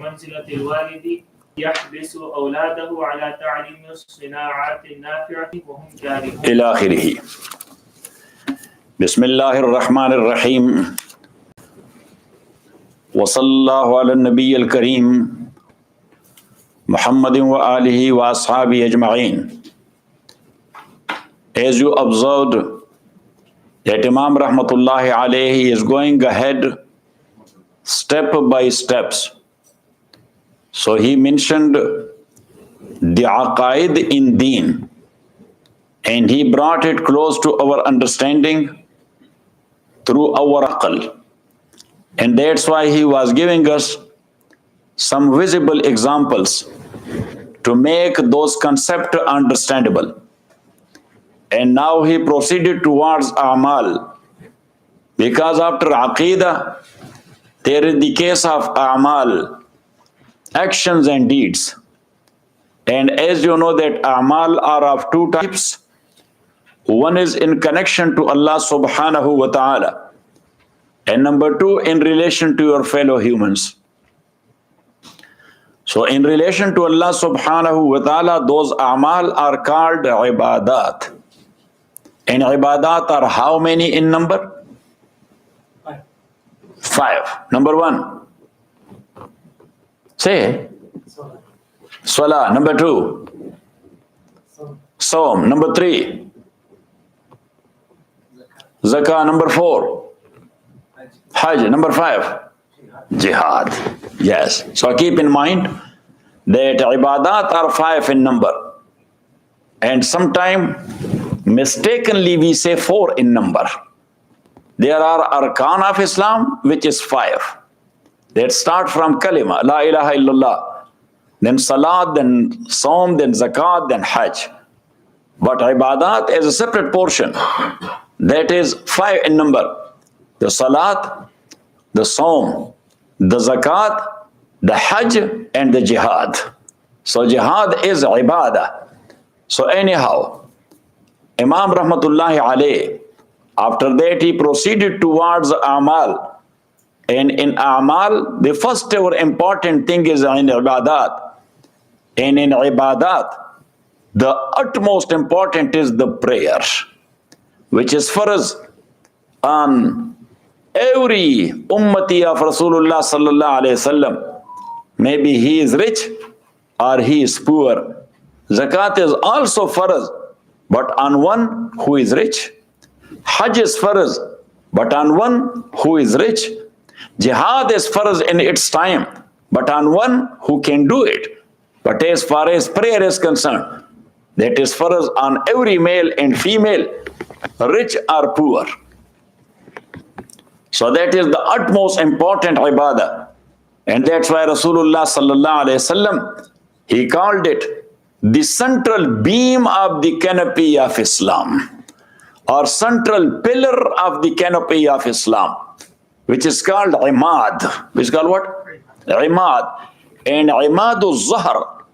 منزلة الوالد يحبس أولاده على تعليم الصناعات النافعة وهم جارحون إلى آخره. بسم الله الرحمن الرحيم وصلى الله على النبي الكريم محمد وآله وأصحابه أجمعين. As you observed that Imam Rahmatullahi alayhi is going ahead step by steps. So he mentioned the aqaid in deen and he brought it close to our understanding through our aql. And that's why he was giving us some visible examples to make those concepts understandable. And now he proceeded towards a'mal, because after aqidah there is the case of a'mal, actions and deeds. And as you know that a'mal are of two types. One is in connection to Allah subhanahu wa ta'ala, and number two in relation to your fellow humans. So in relation to Allah subhanahu wa ta'ala, those a'mal are called ibadat. And ibadat are how many in number? Five. Number one, say salah. Number two, Saum. Number three, zakah. Number four, hajj. Number five, jihad. Yes. So keep in mind that ibadat are five in number. And sometimes mistakenly we say four in number. There are arkan of Islam, which is five. That start from kalima, la ilaha illallah, then salat, then saum, then zakat, then hajj. But ibadat is a separate portion. That is five in number. The salat, the saum, the zakat, the hajj, and the jihad. So jihad is ibadah. So anyhow, Imam Rahmatullahi alayhi, after that he proceeded towards a'mal. And in a'mal, the first ever important thing is in ibadat. And in ibadat, the utmost important is the prayer, which is farz on every ummati of Rasulullah sallallahu alayhi wasallam. Maybe he is rich or he is poor. Zakat is also farz, but on one who is rich. Hajj is farz, but on one who is rich. Jihad is farz in its time, but on one who can do it. But as far as prayer is concerned, that is farz on every male and female, rich or poor. So that is the utmost important ibadah. And that's why Rasulullah sallallahu alayhi wasallam, he called it the central beam of the canopy of Islam, or central pillar of the canopy of Islam, which is called imad. Which is called what? Imad. And imadul zahr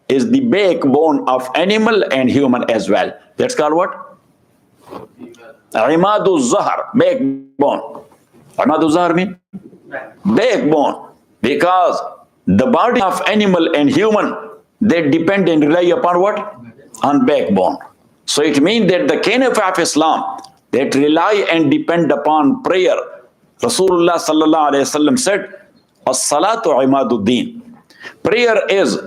is the backbone of animal and human as well. That's called what? Imadul zahr, backbone. Imadul zahr means backbone. Because the body of animal and human, they depend and rely upon what? On backbone. So it means that the canopy of Islam that rely and depend upon prayer. Rasulullah sallallahu alayhi wasallam said, "As-salatu imaduddin." Prayer is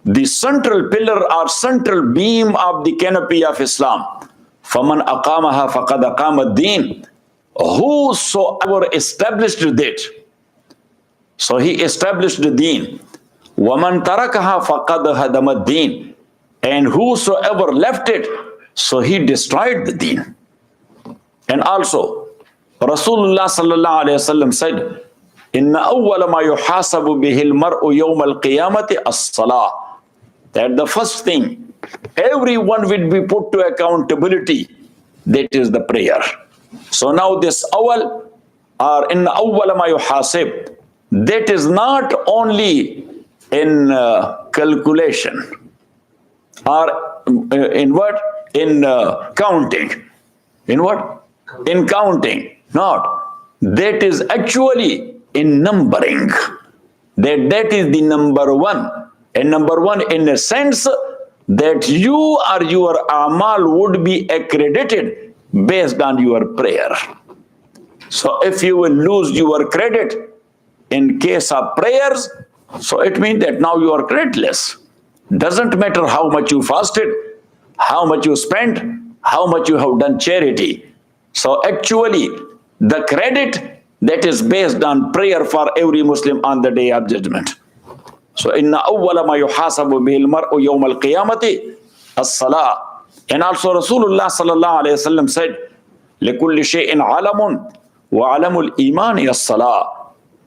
the central pillar or central beam of the canopy of Islam. فَمَنْ أَقَامَهَا فَقَدْ أَقَامَ الدِّينَ. Whosoever established it, so he established the deen. وَمَنْ تَرَكَهَا فَقَدْ هَدَمَ الدِّينَ. And whosoever left it, so he destroyed the deen. And also, Rasulullah sallallahu alayhi wasallam said, إِنَّ أَوَّلَ مَا يُحَاسَبُ بِهِ الْمَرْءُ يَوْمَ الْقِيَامَةِ الصَّلَاةِ. That the first thing, everyone will be put to accountability, that is the prayer. So now this awal, or إِنَّ أَوَّلَ مَا يُحَاسِبُ, that is not only in calculation, or in what? In counting. In what? In counting. Not. That is actually in numbering. that is the number one. And number one in a sense that you or your amal would be accredited based on your prayer. So if you will lose your credit in case of prayers, so it means that now you are creditless. Doesn't matter how much you fasted, how much you spent, how much you have done charity. So actually, the credit that is based on prayer for every Muslim on the day of judgment. So inna awwala ma yuhasabu bihil mar'u yawm al-qiyamati as-salah. And also Rasulullah sallallahu alayhi wa sallam said, likulli shay'in alamun wa alamul imani as-salah.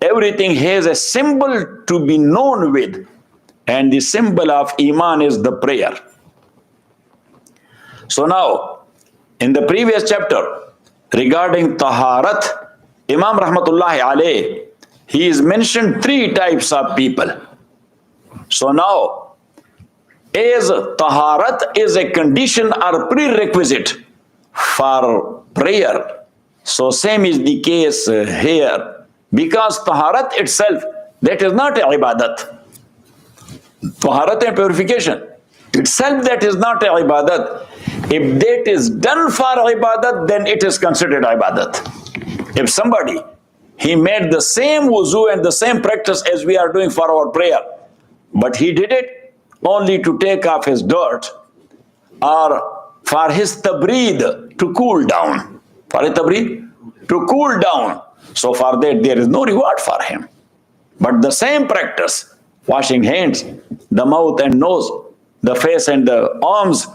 Everything has a symbol to be known with, and the symbol of iman is the prayer. So now, in the previous chapter regarding taharat, Imam Rahmatullahi alayh, he is mentioned three types of people. So now, as taharat is a condition or prerequisite for prayer, so same is the case here. Because taharat itself, that is not a ibadat. Taharat and purification itself, that is not a ibadat. If that is done for ibadat, then it is considered ibadat. If somebody, he made the same wuzu and the same practice as we are doing for our prayer, but he did it only to take off his dirt or for his tabreed to cool down. For his tabreed to cool down. So for that there is no reward for him. But the same practice, washing hands, the mouth and nose, the face and the arms,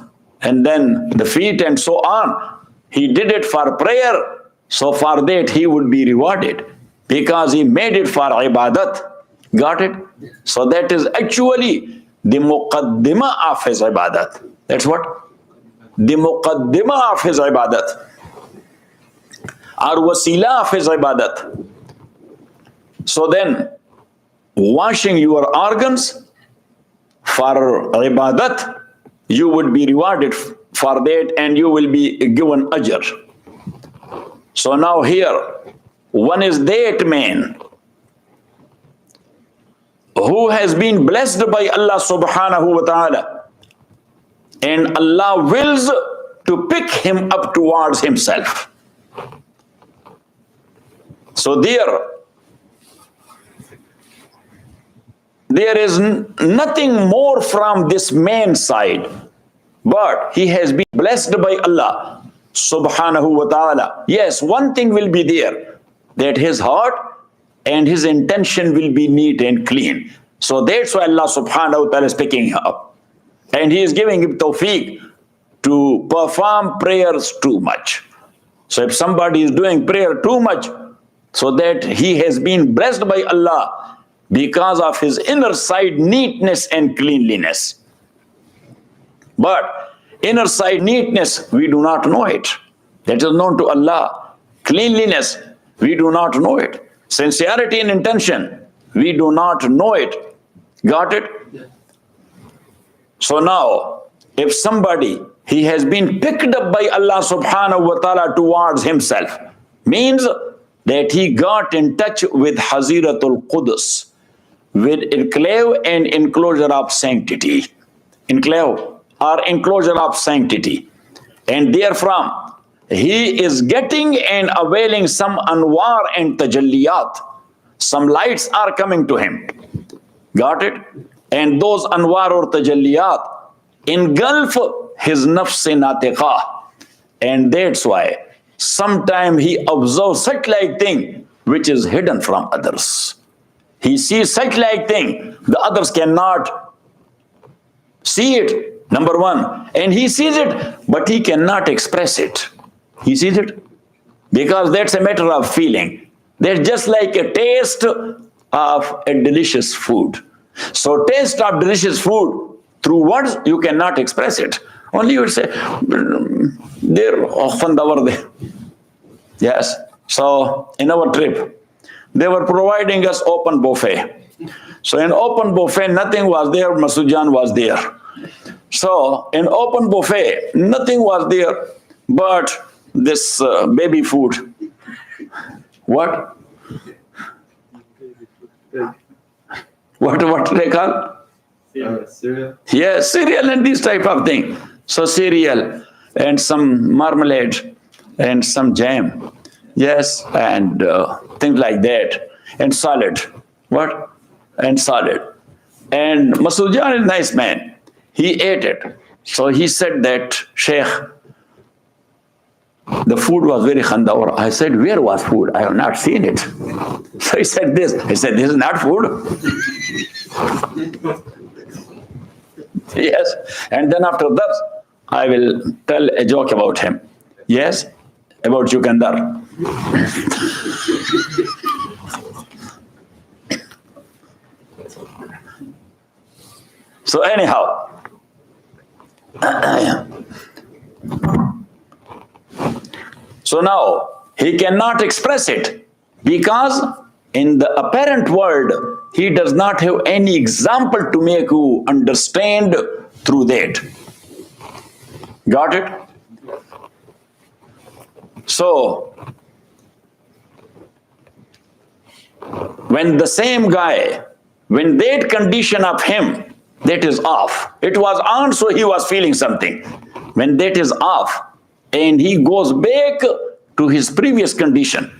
and then the feet and so on, he did it for prayer. So for that he would be rewarded because he made it for ibadat. Got it? So that is actually the muqaddimah of his ibadat. That's what? The muqaddimah of his ibadat. Or wasila of his ibadat. So then, washing your organs for ibadat, you would be rewarded for that and you will be given ajr. So now here, one is that man who has been blessed by Allah subhanahu wa ta'ala, and Allah wills to pick him up towards himself. So there is nothing more from this man's side, but he has been blessed by Allah subhanahu wa ta'ala. Yes, one thing will be there, that his heart and his intention will be neat and clean. So that's why Allah subhanahu wa ta'ala is picking him up. And he is giving him tawfiq to perform prayers too much. So if somebody is doing prayer too much, so that he has been blessed by Allah because of his inner side neatness and cleanliness. But inner side neatness, we do not know it. That is known to Allah. Cleanliness, we do not know it. Sincerity and intention, we do not know it. Got it? So now, if somebody, he has been picked up by Allah subhanahu wa ta'ala towards himself, means that he got in touch with Haziratul Qudus, with enclave and enclosure of sanctity. Enclave or enclosure of sanctity. And therefrom, he is getting and availing some anwar and tajalliyat. Some lights are coming to him. Got it? And those anwar or tajalliyat engulf his nafs-e-natiqah. And that's why sometimes he observes such like thing which is hidden from others. He sees such like thing the others cannot see it, number one. And he sees it, but he cannot express it. He sees it because that's a matter of feeling. That's just like a taste of a delicious food. So taste of delicious food, through words you cannot express it. Only you would say, there, there. Yes. So in our trip, they were providing us open buffet. So in open buffet, nothing was there. Masujan was there. So in open buffet, nothing was there but this baby food. What? What do they call? Cereal. Yes, cereal and this type of thing. So cereal and some marmalade and some jam. Yes, and things like that. And salad. What? And salad. And Masood Jan is a nice man. He ate it. So he said that, Sheikh, the food was very khandaur. I said, where was food? I have not seen it. So he said this. I said, this is not food. Yes. And then after that, I will tell a joke about him. Yes, about Yukandar. So anyhow, so now he cannot express it because in the apparent world, he does not have any example to make you understand through that. Got it? So, when the same guy, when that condition of him, that is off. It was on, so he was feeling something. When that is off, and he goes back to his previous condition,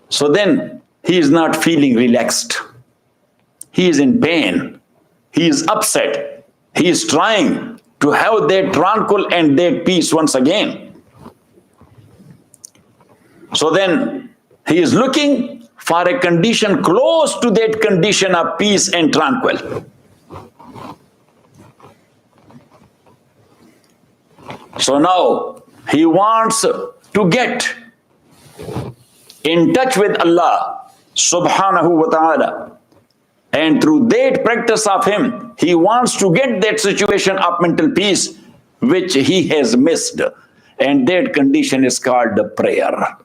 so then he is not feeling relaxed. He is in pain. He is upset. He is trying to have that tranquil and that peace once again. So then he is looking for a condition close to that condition of peace and tranquil. So now he wants to get in touch with Allah subhanahu wa ta'ala. And through that practice of him, he wants to get that situation of mental peace which he has missed. And that condition is called prayer.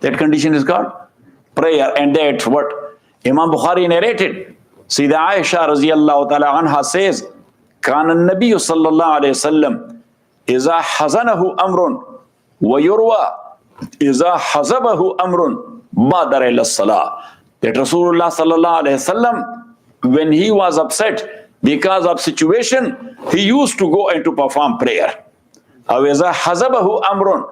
That condition is called prayer. And that's what Imam Bukhari narrated. Sayyida Aisha raziyallahu ta'ala anha says, Kana an-Nabiy sallallahu alayhi wa sallam إذا حزنه أمر ويروى إذا حزبه أمر بادر إلى الصلاة. That Rasulullah sallallahu alayhi wasallam, when he was upset because of situation, he used to go and to perform prayer. أو إذا حزبه أمر,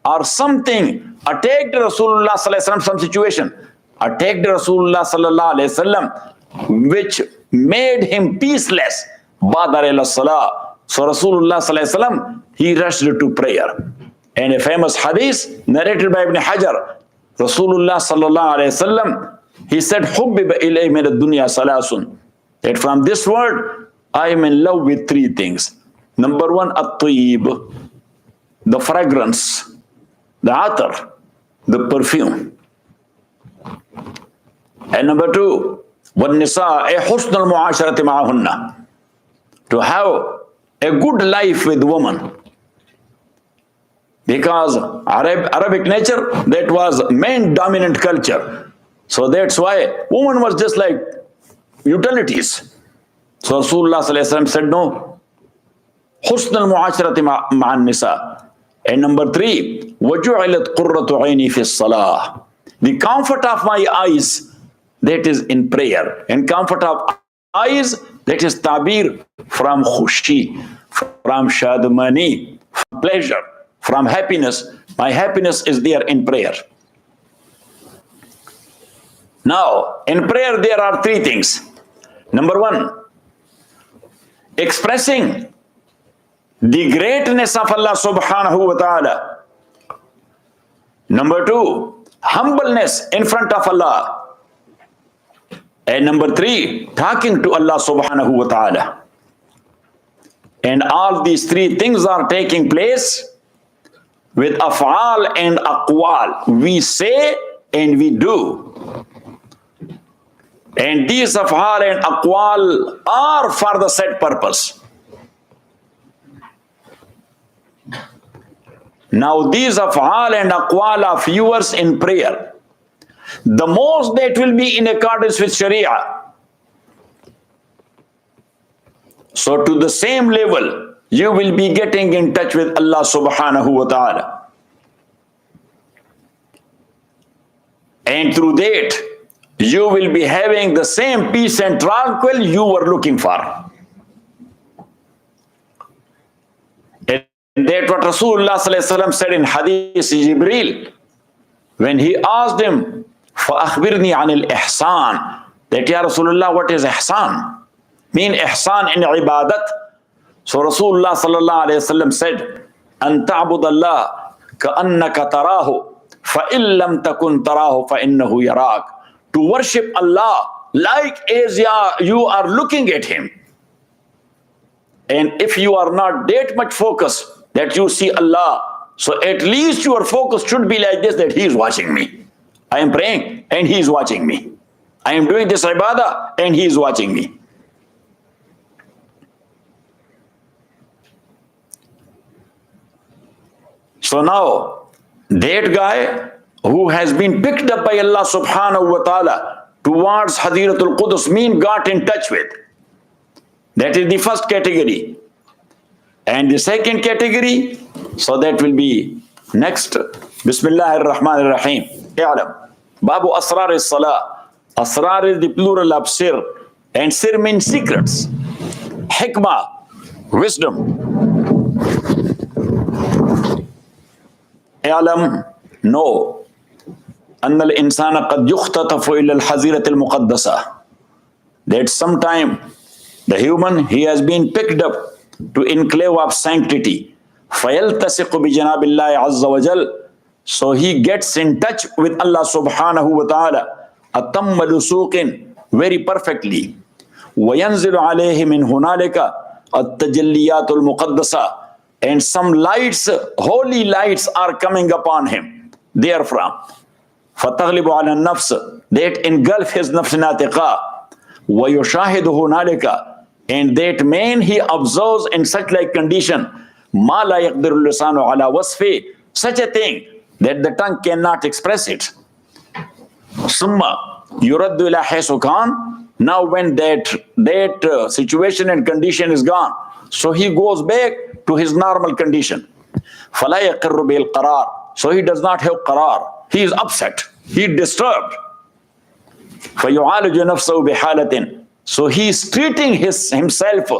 or something attacked Rasulullah sallallahu alayhi wasallam, some situation attacked Rasulullah sallallahu alayhi wasallam which made him peaceless. بادر إلى الصلاة. So Rasulullah sallallahu alaihi wasallam, he rushed to prayer. And a famous hadith narrated by Ibn Hajar, Rasulullah sallallahu alaihi wasallam, he said, "Hubbiba ilay min ad-dunya salasun." That from this word, I am in love with three things. Number one, at-tayyib, the fragrance, the atar, the perfume. And number two, wan-nisa, husnul mu'asharati ma'ahunna, to have a good life with woman. Because Arabic nature, that was main dominant culture. So that's why woman was just like utilities. So Rasulullah sallallahu alaihi wasallam said no. Husnul mu'asharati ma'an nisa. And number three, وَجُعِلَتْ قُرَّةُ عَيْنِي فِي الصَّلَاةِ. The comfort of my eyes, that is in prayer. And comfort of eyes, that is tabir from khushi, from shadmani, from pleasure, from happiness. My happiness is there in prayer. Now, in prayer there are three things. Number one, expressing the greatness of Allah subhanahu wa ta'ala. Number two, humbleness in front of Allah. And number three, talking to Allah subhanahu wa ta'ala. And all these three things are taking place with af'al and aqwal. We say and we do. And these af'al and aqwal are for the set purpose. Now these af'al and aqwal of yours in prayer, the most that will be in accordance with Sharia. So to the same level, you will be getting in touch with Allah subhanahu wa ta'ala. And through that, you will be having the same peace and tranquil you were looking for. And that's what Rasulullah said in Hadith Jibreel when he asked him, فَأَخْبِرْنِي عَنِ الْإِحْسَانِ, that Ya Rasulullah, what is ihsan? Mean ihsan in ibadat. So Rasulullah sallallahu alayhi wasallam said, أَن تَعْبُدَ اللَّهَ كَأَنَّكَ تَرَاهُ فَإِن لَمْ تَكُنْ تَرَاهُ فَإِنَّهُ يَرَاكَ. To worship Allah like as you are looking at Him. And if you are not that much focused that you see Allah, so at least your focus should be like this, that He is watching me. I am praying and He is watching me. I am doing this ibadah and He is watching me. So now, that guy who has been picked up by Allah subhanahu wa ta'ala towards Hadiratul Qudus, mean got in touch with. That is the first category. And the second category, so that will be next. Bismillahir Rahmanir Rahim. I'lam. Babu Asrar is Salah. Asrar is the plural of sir. And sir means secrets. Hikmah, wisdom. I'lam, know. أن الإنسان قد يختطف إلى الحظيرة المقدسة. That sometime the human, he has been picked up to enclave of sanctity. فَيَلْتَسِقُ بِجَنَابِ اللَّهِ عَزَّ وَجَلَّ. So he gets in touch with Allah subhanahu wa ta'ala. أَتَمَّ لُسُوقٍ, very perfectly. وَيَنْزِلُ عَلَيْهِ مِنْ هُنَالِكَ التَّجَلِّيَاتُ الْمُقَدَّسَةِ. And some lights, holy lights are coming upon him therefrom. فَتَغْلِبُ عَلَى النَّفْسِ, that engulf his nafs natiqa. وَيُشَاهِدُ هُنَالِكَ, and that man he observes in such like condition, مَا لَا يَقْدِرُ اللِّسَانُ عَلَى وَصْفِهِ, such a thing that the tongue cannot express it. ثُمَّ يُرَدُّ إِلَى حَيْثُ كَانَ. Now when that situation and condition is gone, so he goes back to his normal condition. فَلَا يَقِرُّ بِهِ الْقَرَارِ. So he does not have qarar. He is upset. He is disturbed. فَيُعَالِجُ نَفْسَهُ بِحَالَةٍ. So he is treating himself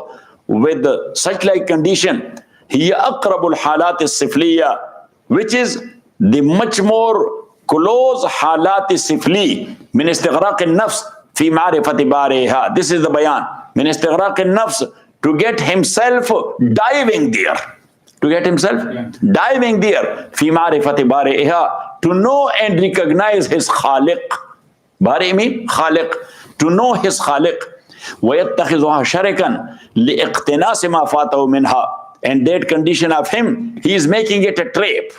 with such like condition. هِيَ أَقْرَبُ الْحَالَاتِ السِّفْلِيَّةِ, which is the much more close حالات السفلي من استغراق النفس في معرفة بارئها. This is the bayan. من استغراق النفس, to get himself diving there. To get himself diving there. في معرفة بارئها, to know and recognize his khaliq. Bari mean khaliq. To know his khaliq. وَيَتَّخِذُهَا شَرِكًا لِإِقْتِنَاسِ مَا فَاتَهُ مِنْهَا. And that condition of him, he is making it a trap.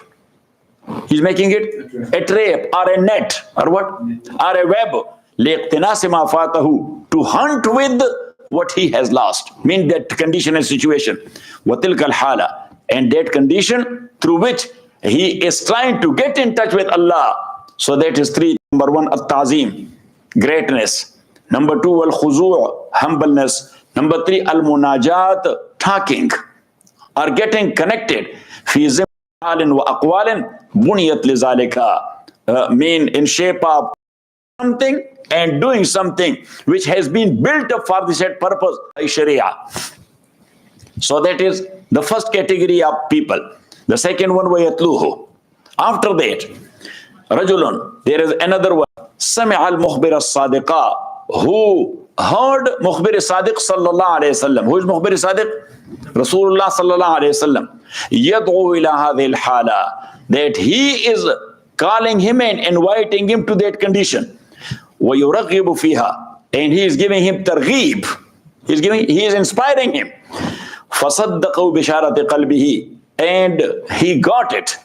He's making it a trap or a net or what? Or a web. لِإِقْتِنَاسِ مَا فَاتَهُ, to hunt with what he has lost. Mean that condition and situation. وَتِلْكَ الْحَالَةِ, and that condition through which he is trying to get in touch with Allah. So that is three. Number one, at-ta'zim, greatness. Number two, al-khuzu', humbleness. Number three, al-munajat, talking or getting connected. Fi zim'alin wa aqwalin buniyat li zalika, mean in shape of something and doing something which has been built up for the said purpose by Sharia. So that is the first category of people. The second one, وَيَتْلُوهُ. After that, رَجُلٌ, there is another one. سَمِعَ الْمُخْبِرَ الصَّادِقَ, who heard Mukhbir Sadiq sallallahu alayhi wa sallam. Who is Mukhbir Sadiq? Rasulullah sallallahu alayhi wa sallam. يَدْعُو إِلَى هَذِهِ الْحَالَةِ, that he is calling him and inviting him to that condition. وَيُرَغِّبُ فِيهَا, and he is giving him targheeb. He is inspiring him. فَصَدَّقَهُ بِشَارَةِ قَلْبِهِ, and he got it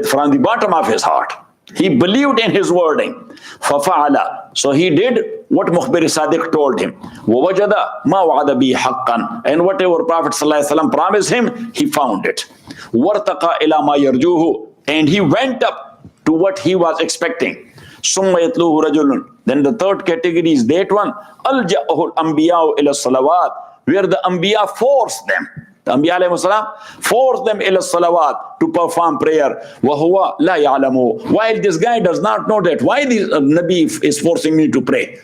from the bottom of his heart. He believed in his wording. فَفَعَلَ, so he did what Mukhbir Sadiq told him. وَوَجَدَ مَا وَعَدَ بِهِ حَقًّا, and whatever Prophet ﷺ promised him, he found it. وَارْتَقَى إِلَى مَا يَرْجُوهُ, and he went up to what he was expecting. ثُمَّ يَتْلُوهُ رَجُلٌ, then the third category is that one. أَلْجَأَهُ الْأَنْبِيَاءُ إِلَى الصَّلَوَاتِ, where the Anbiya force them. The Anbiya alayhi salam forced them ila salawat to perform prayer. وَهُوَ لَا يَعْلَمُ. While this guy does not know that, why the Nabi is forcing me to pray?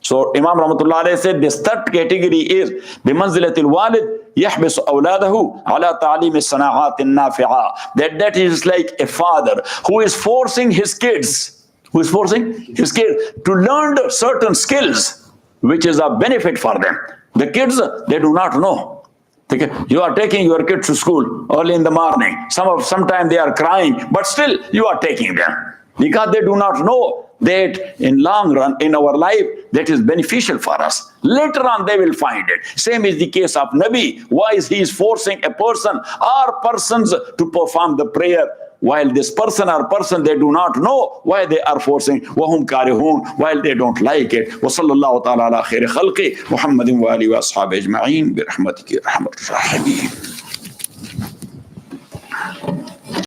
So Imam Rahmatullah alayhi said this third category is بِمَنْزِلَةِ الْوَالِدِ يَحْبِسُ أَوْلَادَهُ عَلَى تَعْلِيمِ الصَّنَاعَاتِ النَّافِعَةِ. That is like a father who is forcing his kids, to learn certain skills which is a benefit for them. The kids, they do not know. You are taking your kids to school early in the morning. Sometimes they are crying, but still you are taking them because they do not know that in long run in our life that is beneficial for us. Later on they will find it. Same is the case of Nabi. Why is he forcing a person or persons to perform the prayer, while this person or person they do not know why they are forcing, وَهُمْ كَارِهُونَ, while they don't like it. وَصَلَّى اللَّهُ تَعَالَى عَلَى خَيْرِ خَلْقِهِ مُحَمَّدٍ وَآلِهِ وَأَصْحَابِهِ أَجْمَعِينَ بِرَحْمَتِكَ يَا أَرْحَمَ الرَّاحِمِينَ.